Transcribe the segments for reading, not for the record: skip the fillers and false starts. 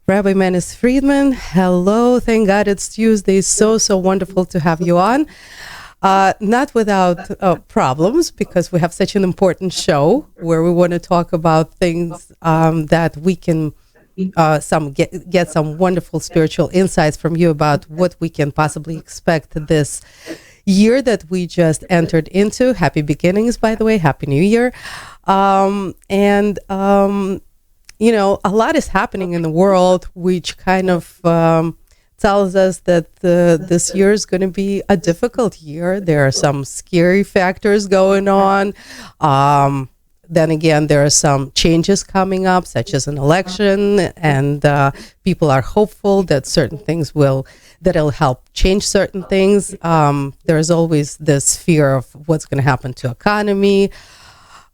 Rabbi Manis Friedman, hello. Thank God it's Tuesday. So wonderful to have you on. Not without problems, because we have such an important show where we want to talk about things that we can get some wonderful spiritual insights from you about what we can possibly expect this year that we just entered into. Happy beginnings, by the way. Happy New Year. And a lot is happening in the world, which kind of tells us that this year is going to be a difficult year. There are some scary factors going on. Then again, there are some changes coming up, such as an election, and people are hopeful that certain things that'll help change certain things. There's always this fear of what's going to happen to economy.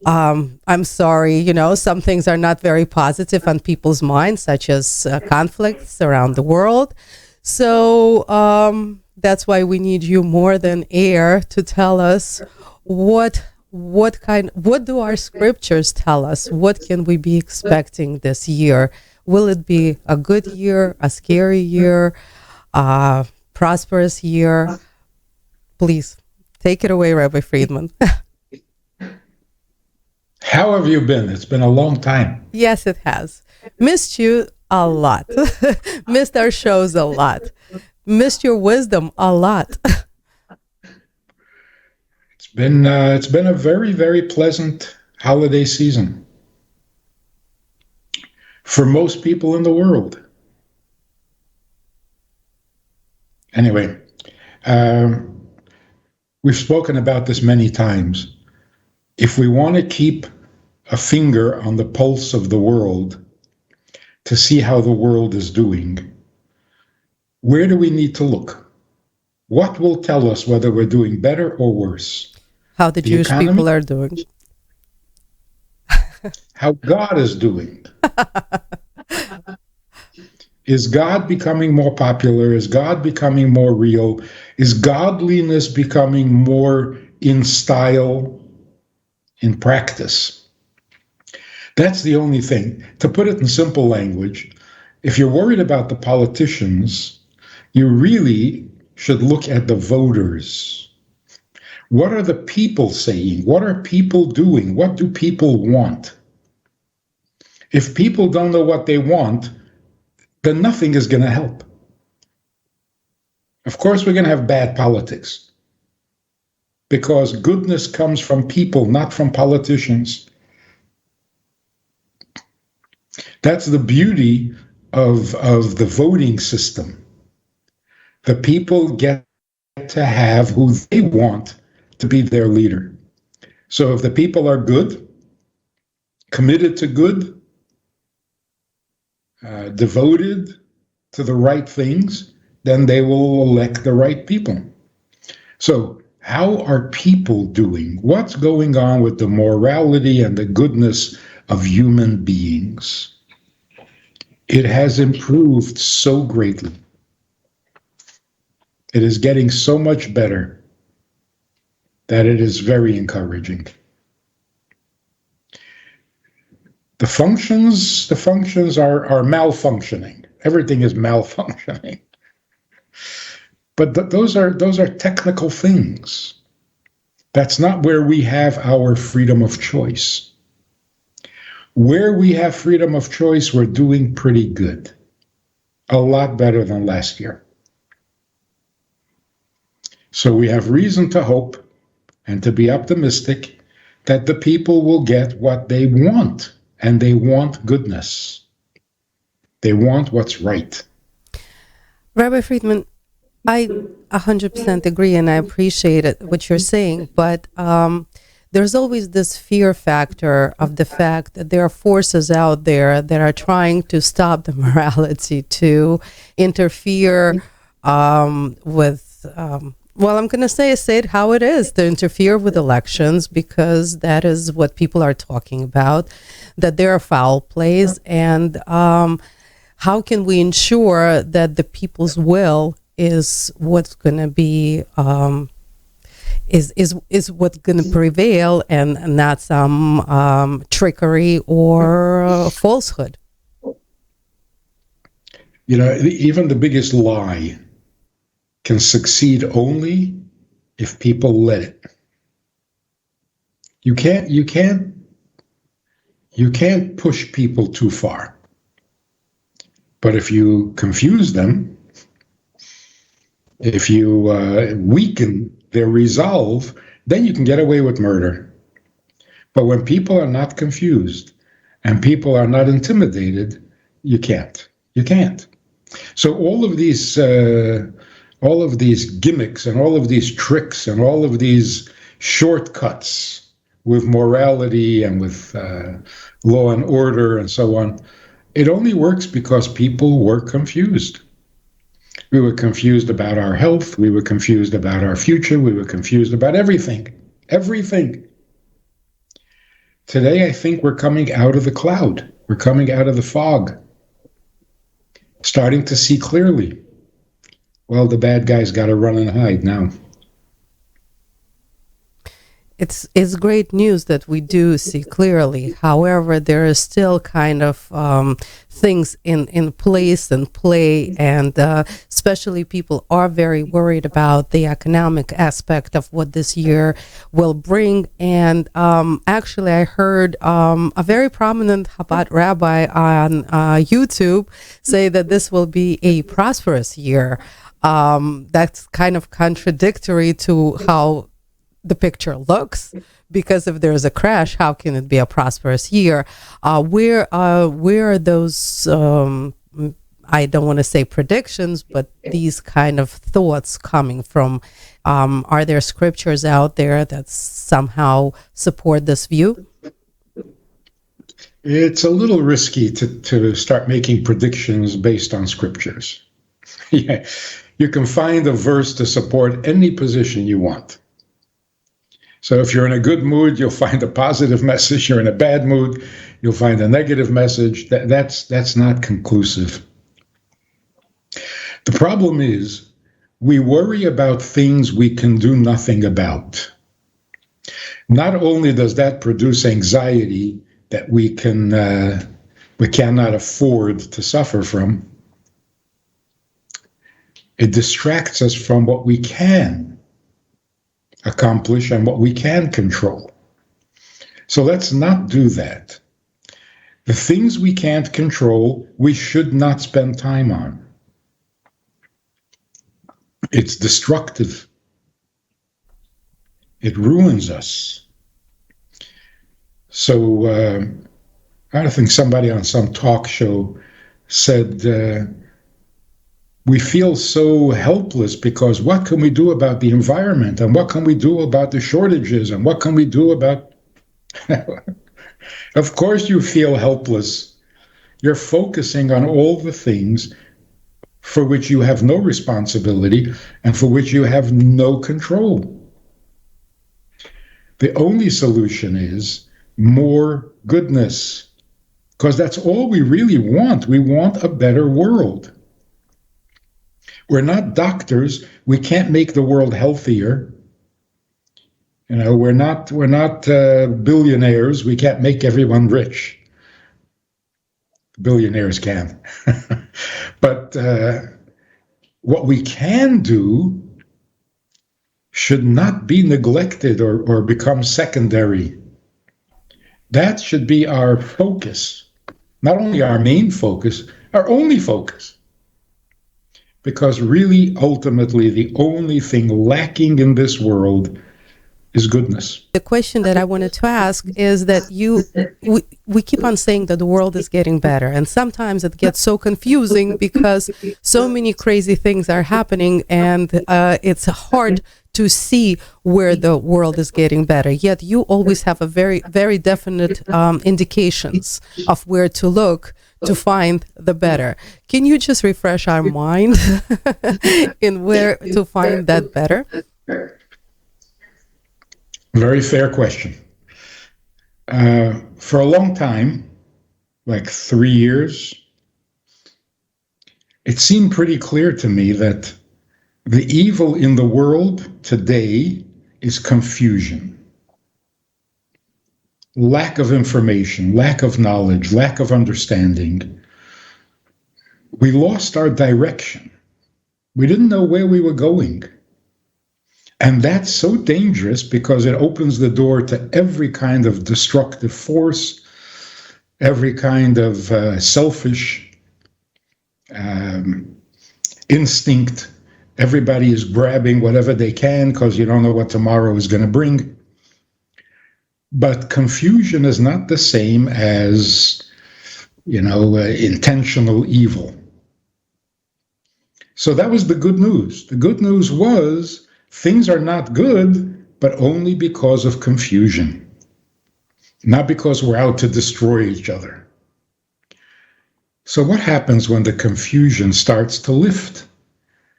I'm sorry, some things are not very positive on people's minds, such as conflicts around the world. So that's why we need you more than air to tell us what do our scriptures tell us? What can we be expecting this year? Will it be a good year, a scary year, a prosperous year? Please take it away, Rabbi Friedman. How have you been? It's been a long time. Yes, it has. Missed you a lot. Missed our shows a lot. Missed your wisdom a lot. It's been a very, very pleasant holiday season for most people in the world. Anyway, we've spoken about this many times. If we want to keep a finger on the pulse of the world to see how the world is doing, where do we need to look? What will tell us whether we're doing better or worse? How the Jewish economy? People are doing. How God is doing. Is God becoming more popular? Is God becoming more real? Is godliness becoming more in style, in practice? That's the only thing. To put it in simple language, if you're worried about the politicians, you really should look at the voters. What are the people saying? What are people doing? What do people want? If people don't know what they want, then nothing is going to help. Of course, we're going to have bad politics, because goodness comes from people, not from politicians. That's the beauty of the voting system. The people get to have who they want to be their leader. So if the people are good, committed to good, devoted to the right things, then they will elect the right people. So how are people doing? What's going on with the morality and the goodness of human beings? It has improved so greatly. It is getting so much better that it is very encouraging. The functions are malfunctioning. Everything is malfunctioning. But those are technical things. That's not where we have our freedom of choice. Where we have freedom of choice, we're doing pretty good. A lot better than last year. So we have reason to hope and to be optimistic that the people will get what they want, and they want goodness. They want what's right. Rabbi Friedman, I 100% agree, and I appreciate it, what you're saying, but there's always this fear factor of the fact that there are forces out there that are trying to stop the morality, to interfere with, I'm going to say it how it is, to interfere with elections, because that is what people are talking about, that there are foul plays, and how can we ensure that the people's will is what's going to be is what's going to prevail, and not some trickery or falsehood? Even the biggest lie can succeed only if people let it. You can't push people too far. But if you confuse them, if you weaken their resolve, then you can get away with murder. But when people are not confused and people are not intimidated, you can't. You can't. So all of these gimmicks and all of these tricks and all of these shortcuts with morality and with law and order and so on, it only works because people were confused. We were confused about our health. We were confused about our future. We were confused about everything. Everything. Today, I think we're coming out of the cloud. We're coming out of the fog, starting to see clearly. Well, the bad guys got to run and hide now. It's great news that we do see clearly. However, there is still kind of things in place and play, and especially people are very worried about the economic aspect of what this year will bring. And actually, I heard a very prominent Chabad rabbi on YouTube say that this will be a prosperous year. That's kind of contradictory to how the picture looks, because if there's a crash, how can it be a prosperous year? Where are those, I don't want to say predictions, but these kind of thoughts coming from? Are there scriptures out there that somehow support this view? It's a little risky to start making predictions based on scriptures. Yeah, you can find a verse to support any position you want. So if you're in a good mood, you'll find a positive message. You're in a bad mood, you'll find a negative message. That's not conclusive. The problem is we worry about things we can do nothing about. Not only does that produce anxiety that we cannot afford to suffer from, it distracts us from what we can accomplish and what we can control. So let's not do that. The things we can't control, we should not spend time on. It's destructive. It ruins us. So I think somebody on some talk show said, we feel so helpless because what can we do about the environment, and what can we do about the shortages, and what can we do about... Of course you feel helpless. You're focusing on all the things for which you have no responsibility and for which you have no control. The only solution is more goodness, because that's all we really want. We want a better world. We're not doctors. We can't make the world healthier. We're not billionaires. We can't make everyone rich. Billionaires can. But what we can do should not be neglected or become secondary. That should be our focus. Not only our main focus, our only focus. Because really, ultimately, the only thing lacking in this world is goodness. The question that I wanted to ask is that we keep on saying that the world is getting better, and sometimes it gets so confusing because so many crazy things are happening, and it's hard to see where the world is getting better. Yet you always have a very, very definite indications of where to look to find the better. Can you just refresh our mind in where to find that better? Very fair question. For a long time, like 3 years, it seemed pretty clear to me that the evil in the world today is confusion. Lack of information, lack of knowledge, lack of understanding. we lost our direction. We didn't know where we were going. And that's so dangerous because it opens the door to every kind of destructive force, every kind of selfish instinct. Everybody is grabbing whatever they can because you don't know what tomorrow is going to bring. But confusion is not the same as, intentional evil. So that was the good news. The good news was things are not good, but only because of confusion, not because we're out to destroy each other. So what happens when the confusion starts to lift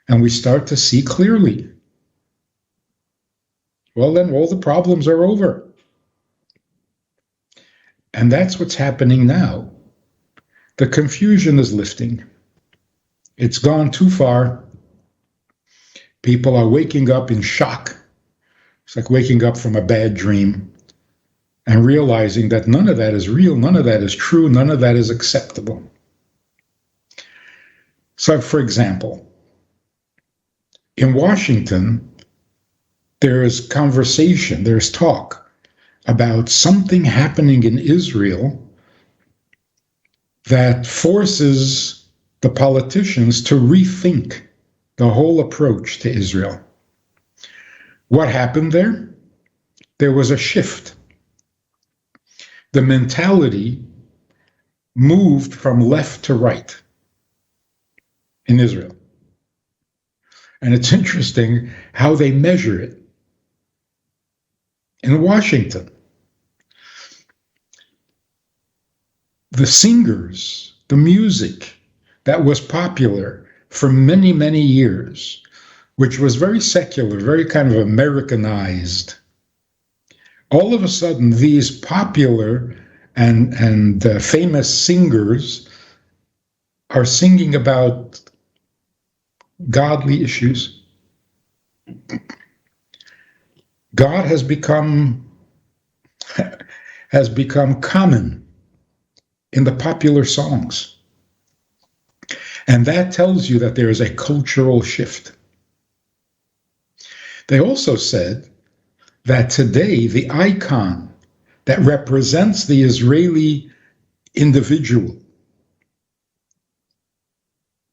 and we start to see clearly? Well, then all the problems are over. And that's what's happening now. The confusion is lifting. It's gone too far. People are waking up in shock. It's like waking up from a bad dream and realizing that none of that is real, none of that is true, none of that is acceptable. So, for example, in Washington, there is conversation, there's talk about something happening in Israel that forces the politicians to rethink the whole approach to Israel. What happened there? There was a shift. The mentality moved from left to right in Israel. And it's interesting how they measure it. In Washington, the singers, the music that was popular for many, many years, which was very secular, very kind of Americanized, all of a sudden these popular and famous singers are singing about godly issues. God has become common in the popular songs. And that tells you that there is a cultural shift. They also said that today the icon that represents the Israeli individual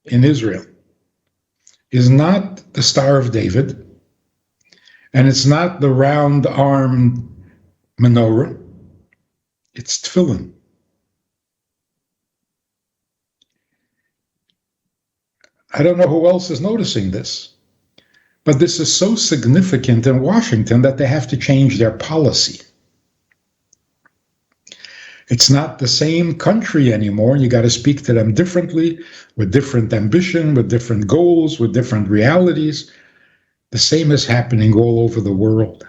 in Israel is not the Star of David, and it's not the round-armed menorah, it's tefillin. I don't know who else is noticing this, but this is so significant in Washington that they have to change their policy. It's not the same country anymore. You got to speak to them differently, with different ambition, with different goals, with different realities. The same is happening all over the world.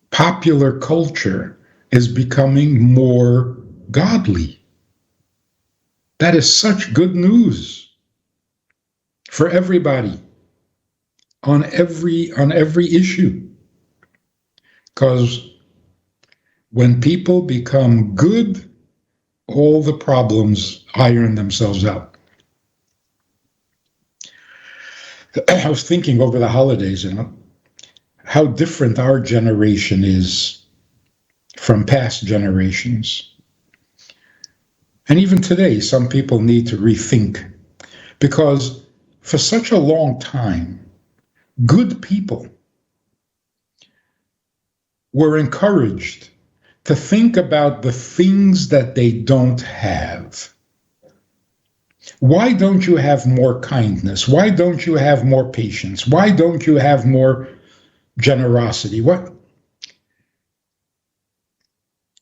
Popular culture is becoming more godly. That is such good news for everybody on every issue. Because when people become good, all the problems iron themselves out. I was thinking over the holidays, how different our generation is from past generations. And even today, some people need to rethink, because for such a long time, good people were encouraged to think about the things that they don't have. Why don't you have more kindness? Why don't you have more patience? Why don't you have more generosity? What?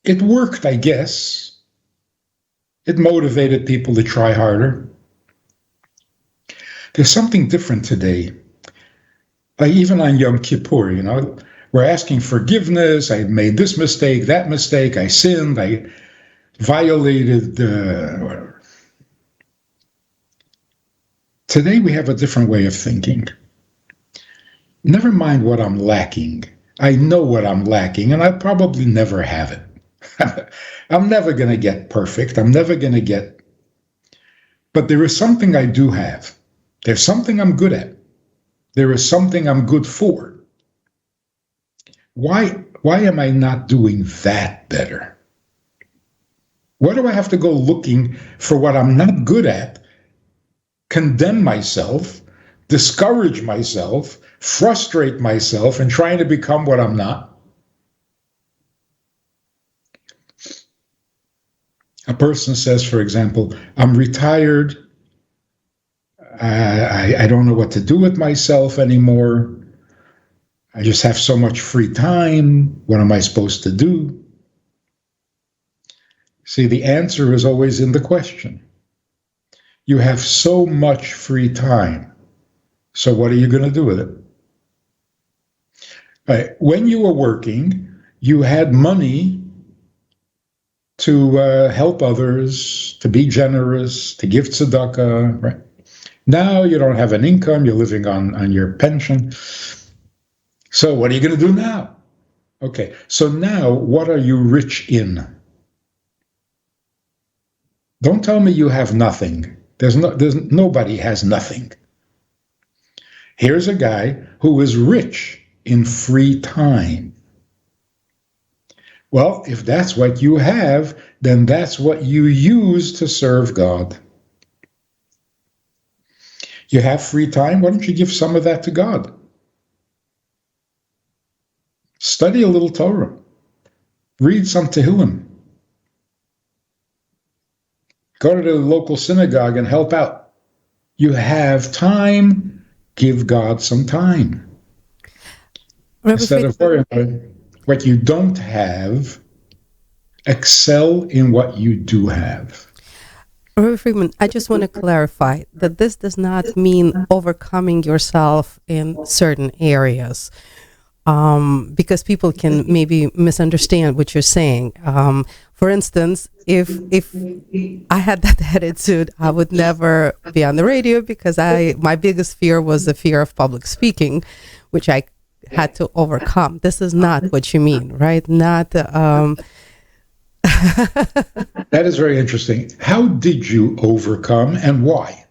It worked, I guess. It motivated people to try harder. There's something different today. Like even on Yom Kippur, we're asking forgiveness. I made this mistake, that mistake. I sinned. I violated whatever. Today we have a different way of thinking. Never mind what I'm lacking. I know what I'm lacking, and I probably never have it. I'm never going to get perfect. I'm never going to get But there is something I do have. There's something I'm good at. There is something I'm good for. Why am I not doing that better? Why do I have to go looking for what I'm not good at, condemn myself, discourage myself, frustrate myself, and trying to become what I'm not? A person says, for example, I'm retired. I don't know what to do with myself anymore. I just have so much free time. What am I supposed to do? See, the answer is always in the question. You have so much free time. So what are you going to do with it? Right. When you were working, you had money to help others, to be generous, to give tzedakah. Right? Now you don't have an income. You're living on your pension. So what are you going to do now? Okay, so now what are you rich in? Don't tell me you have nothing. There's nobody has nothing. Here's a guy who is rich in free time. Well, if that's what you have, then that's what you use to serve God. You have free time, why don't you give some of that to God? Study a little Torah. Read some Tehillim. Go to the local synagogue and help out. You have time, give God some time. Instead of worrying about what you don't have, excel in what you do have. Rabbi Friedman, I just want to clarify that this does not mean overcoming yourself in certain areas, because people can maybe misunderstand what you're saying. For instance, if I had that attitude, I would never be on the radio, because my biggest fear was the fear of public speaking, which I had to overcome. This is not what you mean, right? Not. That is very interesting. How did you overcome and why?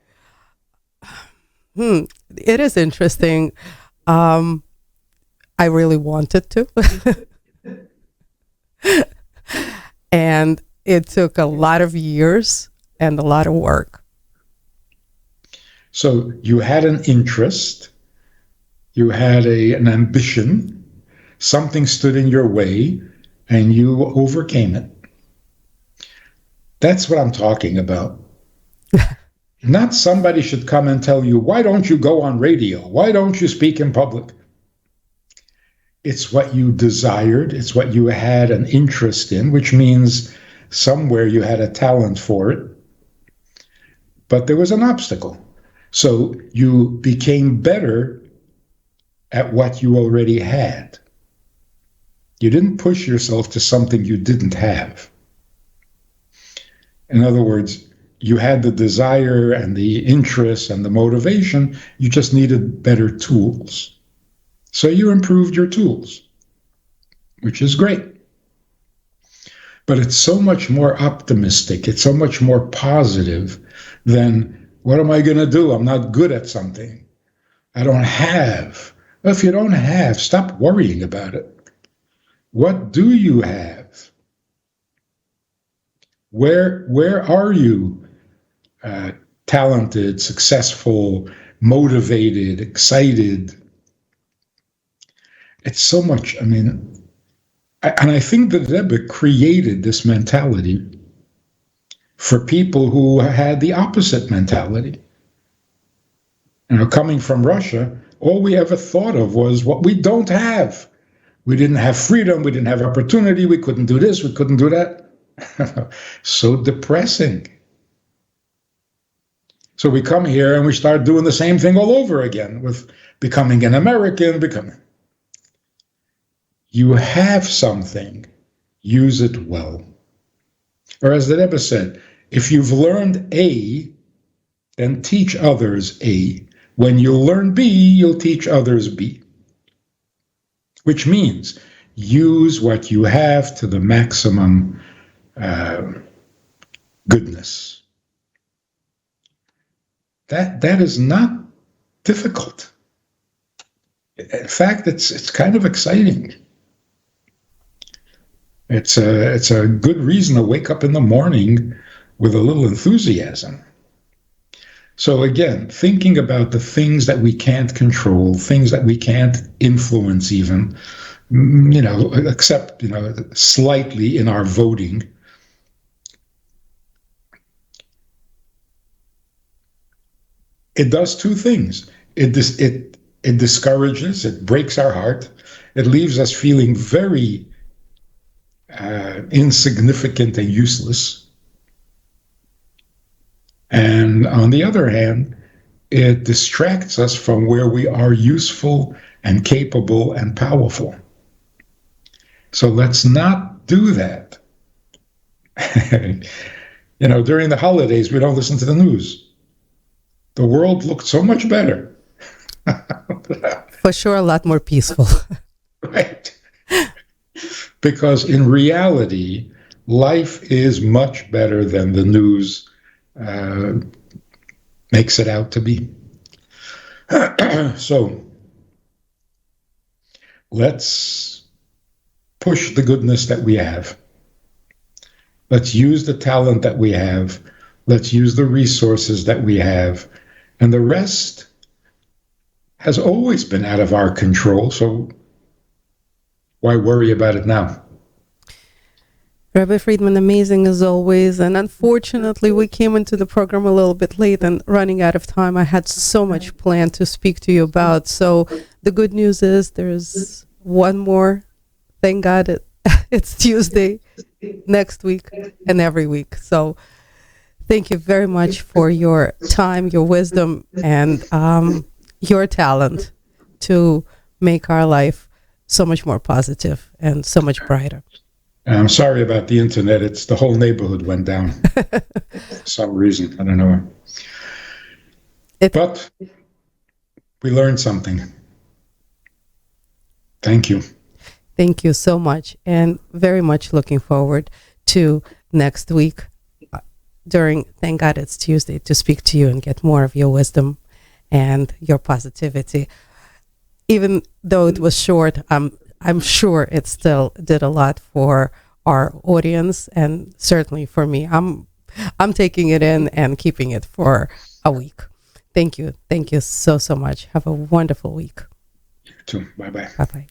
It is interesting. I really wanted to. And it took a lot of years and a lot of work. So you had an interest, you had an ambition, something stood in your way, and you overcame it. That's what I'm talking about. Not somebody should come and tell you, why don't you go on radio? Why don't you speak in public? It's what you desired. It's what you had an interest in, which means somewhere you had a talent for it. But there was an obstacle. So you became better at what you already had. You didn't push yourself to something you didn't have. In other words, you had the desire and the interest and the motivation, you just needed better tools. So you improved your tools, which is great. But it's so much more optimistic, it's so much more positive than, what am I going to do? I'm not good at something. I don't have. Well, if you don't have, stop worrying about it. What do you have? Where are you talented, successful, motivated, excited? It's so much, and I think that Rebbe created this mentality for people who had the opposite mentality. Coming from Russia, all we ever thought of was what we don't have. We didn't have freedom, we didn't have opportunity, we couldn't do this, we couldn't do that. So depressing. So we come here and we start doing the same thing all over again with becoming an American, You have something, use it well. Or as the Rebbe said, if you've learned A, then teach others A. When you learn B, you'll teach others B. Which means use what you have to the maximum goodness. that is not difficult. In fact, it's kind of exciting. It's a good reason to wake up in the morning with a little enthusiasm. So again, thinking about the things that we can't control, things that we can't influence even, except, slightly in our voting. It does two things. It discourages, it breaks our heart. It leaves us feeling very insignificant and useless. And on the other hand, it distracts us from where we are useful and capable and powerful. So let's not do that. During the holidays, we don't listen to the news. The world looked so much better. For sure, a lot more peaceful. Right. Because in reality, life is much better than the news makes it out to be. So let's push the goodness that we have. Let's use the talent that we have. Let's use the resources that we have. And the rest has always been out of our control. So why worry about it now? Rabbi Friedman, amazing as always. And unfortunately, we came into the program a little bit late and running out of time. I had so much planned to speak to you about. So the good news is there's one more. Thank God it's Tuesday next week and every week. So thank you very much for your time, your wisdom, and your talent to make our life so much more positive and so much brighter. I'm sorry about the internet. It's the whole neighborhood went down for some reason. I don't know. But we learned something. Thank you. Thank you so much. And very much looking forward to next week during Thank God It's Tuesday to speak to you and get more of your wisdom and your positivity. Even though it was short, I'm sure it still did a lot for our audience and certainly for me. I'm taking it in and keeping it for a week. Thank you. Thank you so much. Have a wonderful week. You too. Bye-bye. Bye-bye.